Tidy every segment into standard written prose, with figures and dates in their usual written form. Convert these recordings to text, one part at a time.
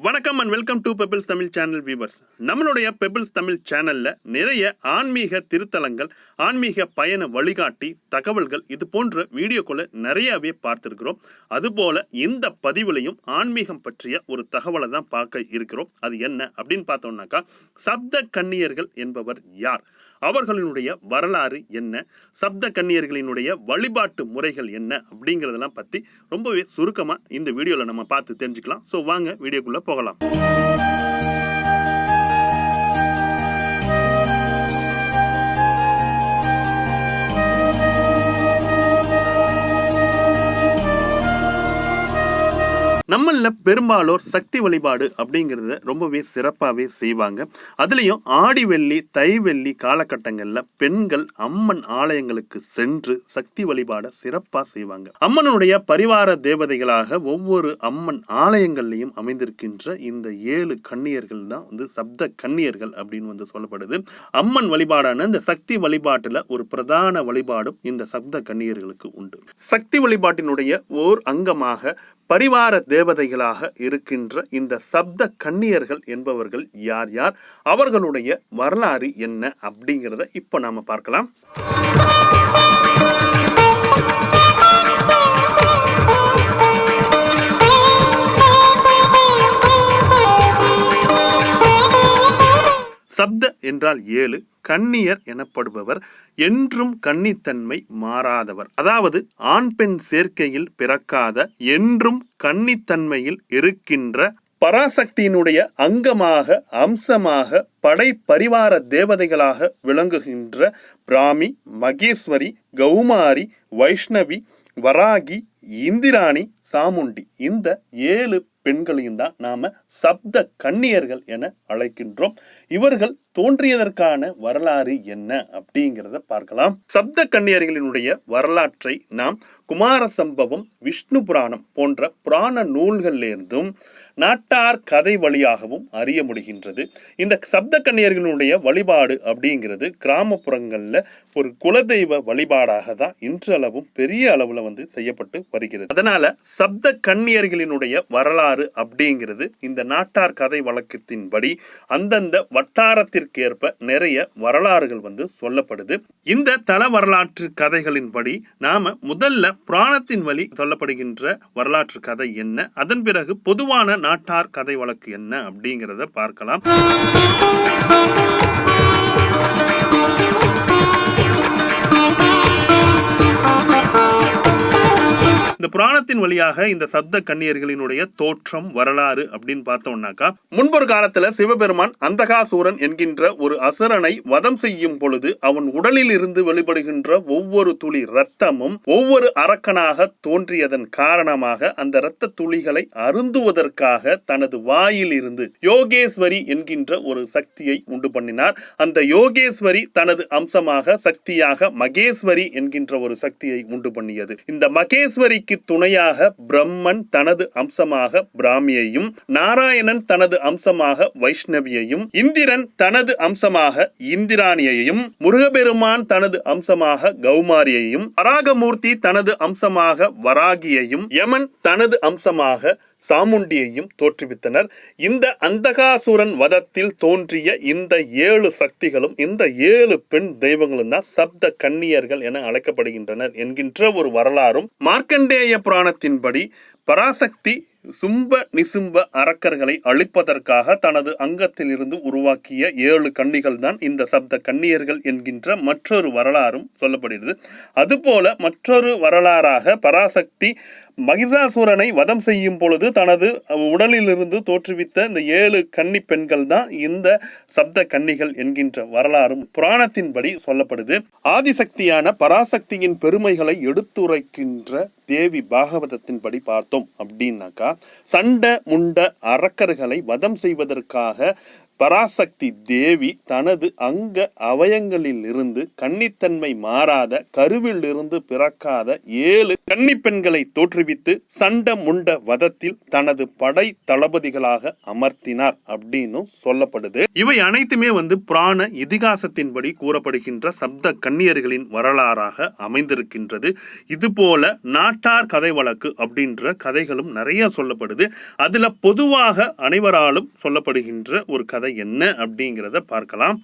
வணக்கம் and welcome to pebbles Tamil channel viewers. நம்மளுடைய pebbles Tamil சேனல்ல நிறைய ஆன்மீக திருத்தலங்கள், ஆன்மீக பயண வழிகாட்டி தகவல்கள் இது போன்ற வீடியோக்களை நிறையவே பார்த்துருக்கிறோம். அதுபோல இந்த பதிவுலையும் ஆன்மீகம் பற்றிய ஒரு தகவலை தான் பார்க்க இருக்கிறோம். அது என்ன அப்படின்னு பார்த்தோம்னாக்கா, சப்த கன்னியர்கள் என்பவர் யார், அவர்களினுடைய வரலாறு என்ன, சப்த கன்னியர்களினுடைய வழிபாட்டு முறைகள் என்ன அப்படிங்கிறதெல்லாம் பற்றி ரொம்பவே சுருக்கமாக இந்த வீடியோவில் நம்ம பார்த்து தெரிஞ்சுக்கலாம். ஸோ வாங்க வீடியோக்குள்ளே போகலாம். நம்மள பெரும்பாலோர் சக்தி வழிபாடு அப்படிங்கிறத ரொம்பவே சிறப்பாகவே செய்வாங்க. அதுலேயும் ஆடி வெள்ளி தை வெள்ளி காலகட்டங்களில் பெண்கள் அம்மன் ஆலயங்களுக்கு சென்று சக்தி வழிபாடை சிறப்பாக செய்வாங்க. அம்மனுடைய பரிவார தேவதைகளாக ஒவ்வொரு அம்மன் ஆலயங்கள்லையும் அமைந்திருக்கின்ற இந்த 7 கன்னியர்கள் தான் சப்த கன்னியர்கள் அப்படின்னு சொல்லப்படுது. அம்மன் வழிபாடான இந்த சக்தி வழிபாட்டில் ஒரு பிரதான வழிபாடும் இந்த சப்த கன்னியர்களுக்கு உண்டு. சக்தி வழிபாட்டினுடைய ஓர் அங்கமாக பரிவார தேவதைகளாக இருக்கின்ற இந்த சப்த கன்னியர்கள் என்பவர்கள் யார் யார், அவர்களுடைய வரலாறு என்ன அப்படிங்கிறத இப்போ நாம பார்க்கலாம். சப்த என்றால் 7, கன்னியர் எனப்படுபவர் என்றும் கன்னித்தன்மை மாறாதவர், அதாவது ஆண் பெண் சேர்க்கையில் பிறக்காத என்றும் கன்னித்தன்மையில் இருக்கின்ற பராசக்தியினுடைய அங்கமாக அம்சமாக படை பரிவார தேவதைகளாக விளங்குகின்ற பிராமி, மகேஸ்வரி, கௌமாரி, வைஷ்ணவி, வராகி, இந்திராணி, சாமுண்டி இந்த 7 பெண்களையும் தான் நாம சப்த கன்னியர்கள் என அழைக்கின்றோம். இவர்கள் தோன்றியதற்கான வரலாறு என்ன அப்படிங்கிறத பார்க்கலாம். சப்த கன்னியர்களினுடைய வரலாற்றை நாம் குமார சம்பவம், விஷ்ணு புராணம் போன்ற புராண நூல்களிலிருந்தும் நாட்டார் கதை வழியாகவும் அறிய முடிகின்றது. இந்த சப்த கன்னியர்களுடைய வழிபாடு அப்படிங்கிறது கிராமப்புறங்களில் ஒரு குலதெய்வ வழிபாடாக தான் இன்றளவும் பெரிய அளவில் செய்யப்பட்டு வருகிறது. அதனால சப்த கன்னியர்களினுடைய வரலாறு அப்படிங்கிறது இந்த நாட்டார் கதை வழக்கத்தின்படி அந்தந்த வட்டாரத்திற்கேற்ப நிறைய வரலாறுகள் சொல்லப்படுது. இந்த தல வரலாற்று கதைகளின்படி நாம முதல்ல புராணத்தின் வழி சொல்லப்படுகின்ற வரலாற்று கதை என்ன, அதன் பிறகு பொதுவான நாட்டார் கதை வழக்கு என்ன அப்படிங்கிறத பார்க்கலாம். இந்த புராணத்தின் வழியாக இந்த சப்த கன்னியர்களினுடைய தோற்றம் வரலாறு அப்படின்னு பார்த்தோம்னாக்கா, முன்பொரு காலத்துல சிவபெருமான் அந்தகாசூரன் என்கின்ற ஒரு அசுரனை வதம் செய்யும் பொழுது அவன் உடலில் இருந்து வெளிப்படுகின்ற ஒவ்வொரு துளி இரத்தமும் ஒவ்வொரு அரக்கனாக தோன்றியதன் காரணமாக அந்த இரத்த துளிகளை அருந்துவதற்காக தனது வாயில் இருந்து யோகேஸ்வரி என்கின்ற ஒரு சக்தியை உண்டு பண்ணினார். அந்த யோகேஸ்வரி தனது அம்சமாக சக்தியாக மகேஸ்வரி என்கின்ற ஒரு சக்தியை உண்டு பண்ணியது. இந்த மகேஸ்வரி துணையாக பிரம்மன் தனது அம்சமாக பிராமியையும், நாராயணன் தனது அம்சமாக வைஷ்ணவியையும், இந்திரன் தனது அம்சமாக இந்திராணியையும், முருகபெருமான் தனது அம்சமாக கௌமாரியையும், வராகமூர்த்தி தனது அம்சமாக வராகியையும், யமன் தனது அம்சமாக சாமுண்டியையும் தோற்றுவித்தனர். இந்த அந்தகாசுரன் வதத்தில் தோன்றிய இந்த 7 சக்திகளும் இந்த 7 பெண் தெய்வங்களும் தான் சப்த கன்னியர்கள் என அழைக்கப்படுகின்றனர் என்கின்ற ஒரு வரலாறும், மார்க்கண்டேய புராணத்தின்படி பராசக்தி சும்ப நிசும்ப அரக்கர்களை அழிப்பதற்காக தனது அங்கத்தில் இருந்து உருவாக்கிய 7 கன்னிகள் தான் இந்த சப்த கன்னியர்கள் என்கின்ற மற்றொரு வரலாறும் சொல்லப்படுகிறது. அதுபோல மற்றொரு வரலாறாக பராசக்தி மகிஷாசுரனை வதம் செய்யும் பொழுது தனது உடலில் இருந்து தோற்றுவித்த இந்த 7 கன்னி பெண்கள் தான் இந்த சப்த கன்னிகள் என்கின்ற வரலாறும் புராணத்தின்படி சொல்லப்படுது. ஆதிசக்தியான பராசக்தியின் பெருமைகளை எடுத்துரைக்கின்ற தேவி பாகவதத்தின்படி பார்த்தோம் அப்படின்னாக்கா, சண்ட முண்ட அரக்கர்களை வதம் செய்வதற்காக பராசக்தி தேவி தனது அங்க அவயங்களில் இருந்து கன்னித்தன்மை மாறாத கருவில் இருந்து பிறக்காத 7 கன்னி பெண்களை தோற்றுவித்து சண்ட முண்ட வதத்தில் தனது படை தளபதிகளாக அமர்த்தினார் அப்படின்னு சொல்லப்படுது. இவை அனைத்துமே புராண இதிகாசத்தின்படி கூறப்படுகின்ற சப்த கன்னியர்களின் வரலாறாக அமைந்திருக்கின்றது. இது போல நாட்டார் கதை வழக்கு அப்படின்ற கதைகளும் நிறைய சொல்லப்படுது. அதுல பொதுவாக அனைவராலும் சொல்லப்படுகின்ற ஒரு கதை என்ன அப்படிங்கிறத பார்க்கலாம்.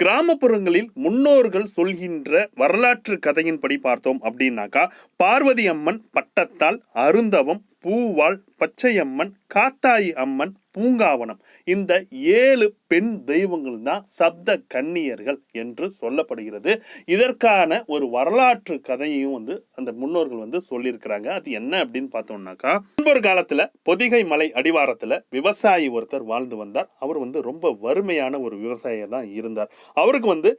கிராமப்புறங்களில் முன்னோர்கள் சொல்கின்ற வரலாற்று கதையின்படி பார்த்தோம் அப்படின்னாக்கா, பார்வதி அம்மன் பட்டத்தால், அருந்தவம், பூவாள், பச்சையம்மன், காத்தாயி அம்மன், பூங்காவனம், இந்த 7 பெண் தெய்வங்கள் தான் சப்த கன்னியர்கள் என்று சொல்லப்படுகிறது. இதற்கான ஒரு வரலாற்று கதையையும் அந்த முன்னோர்கள் சொல்லியிருக்கிறாங்க. அது என்ன அப்படின்னு பார்த்தோம்னாக்கா, முன்பொரு காலத்துல பொதிகை மலை அடிவாரத்துல விவசாயி ஒருத்தர் வாழ்ந்து வந்தார். அவர் ரொம்ப வறுமையான ஒரு விவசாயியா தான் இருந்தார். அவருக்கு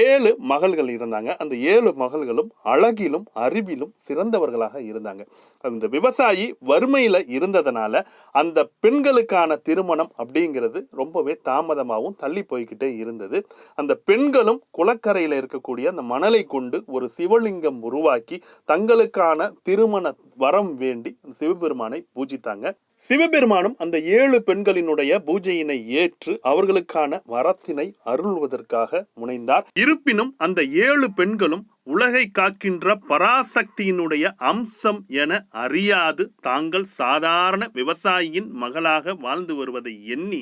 7 மகள்கள் இருந்தாங்க. அந்த 7 மகள்களும் அழகிலும் அறிவிலும் சிறந்தவர்களாக இருந்தாங்க. அந்த விவசாயி வறுமையில இருந்ததனால அந்த பெண்களுக்கான திருமணம் அப்படிங்கிறது ரொம்பவே தாமதமாகவும் தள்ளி போய்கிட்டே இருந்தது. அந்த பெண்களும் குளக்கரையில இருக்கக்கூடிய அந்த மணலை கொண்டு ஒரு சிவலிங்கம் உருவாக்கி தங்களுக்கான திருமண வரம் வேண்டி சிவபெருமானை பூஜித்தாங்க. சிவபெருமானும் அந்த 7 பெண்களினுடைய பூஜையினை ஏற்று அவர்களுக்கான வரத்தினை அருள்வதற்காக முனைந்தார். இருப்பினும் அந்த 7 பெண்களும் உலகை காக்கின்ற பராசக்தியினுடைய அம்சம் என அறியாது தாங்கள் சாதாரண விவசாயியின் மகளாக வாழ்ந்து வருவதை எண்ணி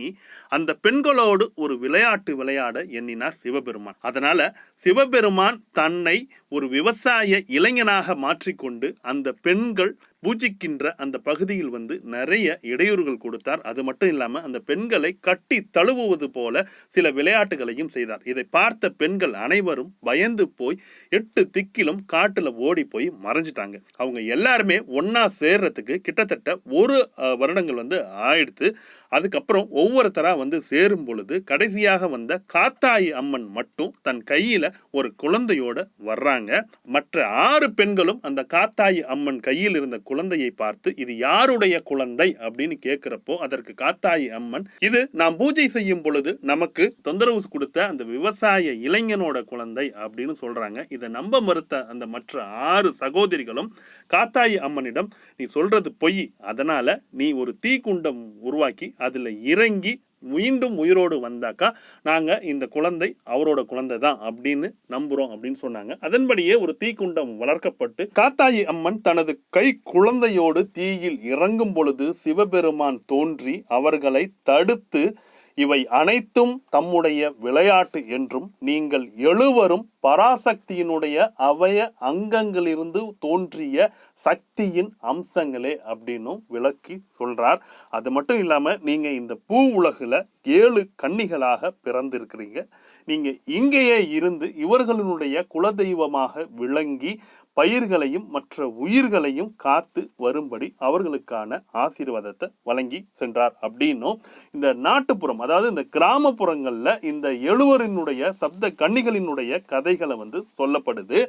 அந்த பெண்களோடு ஒரு விளையாட்டு விளையாட எண்ணினார் சிவபெருமான். அதனால சிவபெருமான் தன்னை ஒரு விவசாய இளைஞனாக மாற்றிக்கொண்டு அந்த பெண்கள் பூஜிக்கின்ற அந்த பகுதியில் நிறைய இடையூறுகள் கொடுத்தார். அது மட்டும் இல்லாம அந்த பெண்களை கட்டி தழுவுவது போல சில விளையாட்டுகளையும் செய்தார். இதை பார்த்த பெண்கள் அனைவரும் பயந்து போய் 8 திக்கிலும் காட்டுல ஓடி போய் மறைஞ்சிட்டாங்க. அவங்க எல்லாருமே ஒன்னா சேர்றதுக்கு கிட்டத்தட்ட 1 வருடங்கள் ஆயிடுத்து. அதுக்கப்புறம் ஒவ்வொருத்தரா சேரும் பொழுது கடைசியாக வந்த காத்தாயி அம்மன் மட்டும் தன் கையில ஒரு குழந்தையோட வர்றாங்க. மற்ற 6 பெண்களும் அந்த காத்தாயி அம்மன் கையில் இருந்த குழந்தையை பார்த்து இது யாருடைய குழந்தை அப்படின்னு கேட்கிறப்போ அதற்கு காத்தாயி அம்மன் இது நாம் பூஜை செய்யும் பொழுது நமக்கு தொந்தரவு கொடுத்த அந்த விவசாய இளைஞனோட குழந்தை அப்படின்னு சொல்றாங்க. இதை நம்ப மறுத்த அந்த மற்ற 6 சகோதரிகளும் காத்தாயி அம்மனிடம் நீ சொல்றது பொய், அதனால நீ ஒரு தீக்குண்டம் உருவாக்கி அதுல இறங்கி மீண்டும் உயிரோடு வந்தாக்கா நாங்க இந்த குழந்தை அவரோட குழந்தை தான் அப்படின்னு நம்புறோம் அப்படின்னு சொன்னாங்க. அதன்படியே ஒரு தீக்குண்டம் வளர்க்கப்பட்டு காத்தாயி அம்மன் தனது கை குழந்தையோடு தீயில் இறங்கும் பொழுது சிவபெருமான் தோன்றி அவர்களை தடுத்து இவை அனைத்தும் தம்முடைய விளையாட்டு என்றும் நீங்கள் எழுவரும் பராசக்தியினுடைய அவய அங்கங்களிலிருந்து தோன்றிய சக்தியின் அம்சங்களே அப்படின்னும் விளக்கி சொல்றார். அது மட்டும் இல்லாம நீங்க இந்த பூ உலகுல 7 கன்னிகளாக பிறந்திருக்கிறீங்க. நீங்க இங்கேயே இருந்து இவர்களுடைய குலதெய்வமாக விளங்கி பயிர்களையும் மற்ற உயிர்களையும் காத்து வரும்படி அவர்களுக்கான ஆசீர்வாதத்தை வழங்கி சென்றார் அப்படின்னும் இந்த நாட்டுப்புறம், அதாவது இந்த கிராமப்புறங்கள்ல இந்த எழுவரினுடைய சப்த கன்னிகளினுடைய கதைகளை சொல்லப்படுது.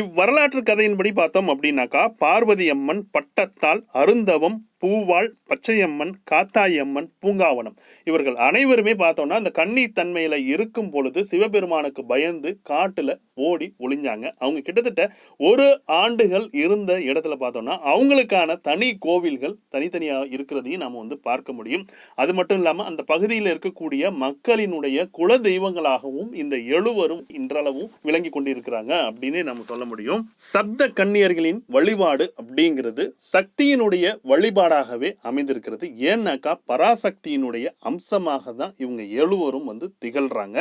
இவ்வரலாற்று கதையின்படி பார்த்தோம் அப்படின்னாக்கா, பார்வதி அம்மன் பட்டத்தால், அருந்தவம், பூவாள், பச்சையம்மன், காத்தாயி அம்மன், பூங்காவனம் இவர்கள் அனைவருமே பார்த்தோம்னா அந்த கன்னி தன்மையில இருக்கும் பொழுது சிவபெருமானுக்கு பயந்து காட்டுல ஓடி ஒளிஞ்சாங்க. அவங்க கிட்டத்தட்ட 1 ஆண்டுகள் இருந்த இடத்துல பார்த்தோம்னா அவங்களுக்கான தனி கோவில்கள் தனித்தனியா இருக்கிறதையும் நாம பார்க்க முடியும். அது மட்டும் இல்லாம அந்த பகுதியில் இருக்கக்கூடிய மக்களினுடைய குல தெய்வங்களாகவும் இந்த எழுவரும் இன்றளவும் விளங்கி கொண்டிருக்கிறாங்க அப்படின்னு நம்ம சொல்ல முடியும். சப்த கன்னியர்களின் வழிபாடு அப்படிங்கிறது சக்தியினுடைய வழிபாடாகவே அமைந்திருக்கிறது. ஏன்னாக்கா பராசக்தியினுடைய அம்சமாக தான் இவங்க எழுவரும் திகழ்றாங்க.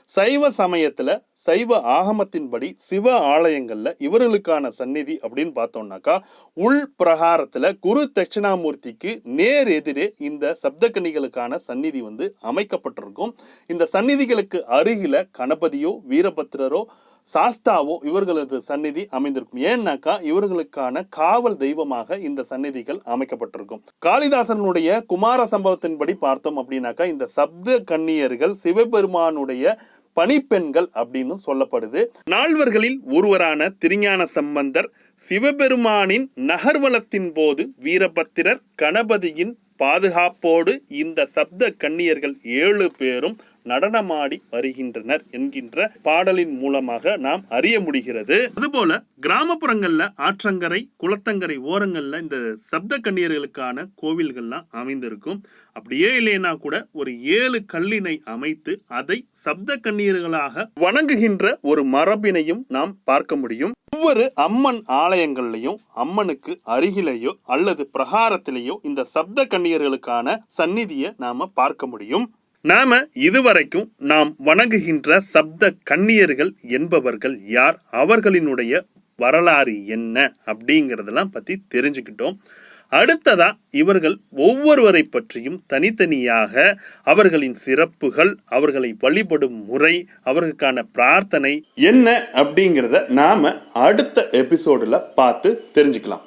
சைவ சமயத்துல சைவ ஆகமத்தின்படி சிவ ஆலயங்கள்ல இவர்களுக்கான சந்நிதி அப்படின்னு பார்த்தோம்னாக்கா உள் பிரகாரத்துல குரு தட்சிணாமூர்த்திக்கு நேர் எதிரே இந்த சப்தகன்னிகளுக்கான சந்நிதி வந்து அமைக்கப்பட்டிருக்கும். இந்த சந்நிதிகளுக்கு அருகில கணபதியோ வீரபத்திரரோ சாஸ்தாவோ இவர்களது சந்நிதி அமைந்திருக்கும். ஏன்னாக்கா இவர்களுக்கான காவல் தெய்வமாக இந்த சந்நிதிகள் அமைக்கப்பட்டிருக்கும். காளிதாசனுடைய குமார சம்பவத்தின்படி பார்த்தோம் அப்படின்னாக்கா இந்த சப்த கன்னியர்கள் சிவபெருமானுடைய பணிப்பெண்கள் அப்படின்னு சொல்லப்படுது. நால்வர்களில் ஒருவரான திருஞான சம்பந்தர் சிவபெருமானின் நகர்வலத்தின் போது வீரபத்திரர் கணபதியின் பாதுகாப்போடு இந்த சப்த கன்னியர்கள் 7 பேரும் நடனமாடி வருகின்றனர் என்கின்ற பாடலின் மூலமாக நாம் அறிய முடிகிறது. அதுபோல கிராமப்புறங்கள்ல ஆற்றங்கரை குளத்தங்கரை ஓரங்கள்ல இந்த சப்த கன்னியர்களுக்கான கோவில்கள்லாம் அமைந்திருக்கும். அப்படியே இல்லைன்னா கூட ஒரு 7 கல்லினை அமைத்து அதை சப்த கன்னியர்களாக வணங்குகின்ற ஒரு மரபினையும் நாம் பார்க்க முடியும். ஒவ்வொரு அம்மன் ஆலயங்கள்லையும் அம்மனுக்கு அருகிலேயோ அல்லது பிரகாரத்திலேயோ இந்த சப்த கன்னியர்களுக்கான சந்நிதியை நாம பார்க்க முடியும். நாம இதுவரைக்கும் நாம் வணங்குகின்ற சப்த கன்னியர்கள் என்பவர்கள் யார், அவர்களினுடைய வரலாறு என்ன அப்படிங்கிறதெல்லாம் பத்தி தெரிஞ்சுக்கிட்டோம். அடுத்ததா இவர்கள் ஒவ்வொருவரை பற்றியும் தனித்தனியாக அவர்களின் சிறப்புகள், அவர்களை வழிபடும் முறை, அவர்களுக்கான பிரார்த்தனை என்ன அப்படிங்கிறத நாம அடுத்த எபிசோடுல பார்த்து தெரிஞ்சுக்கலாம்.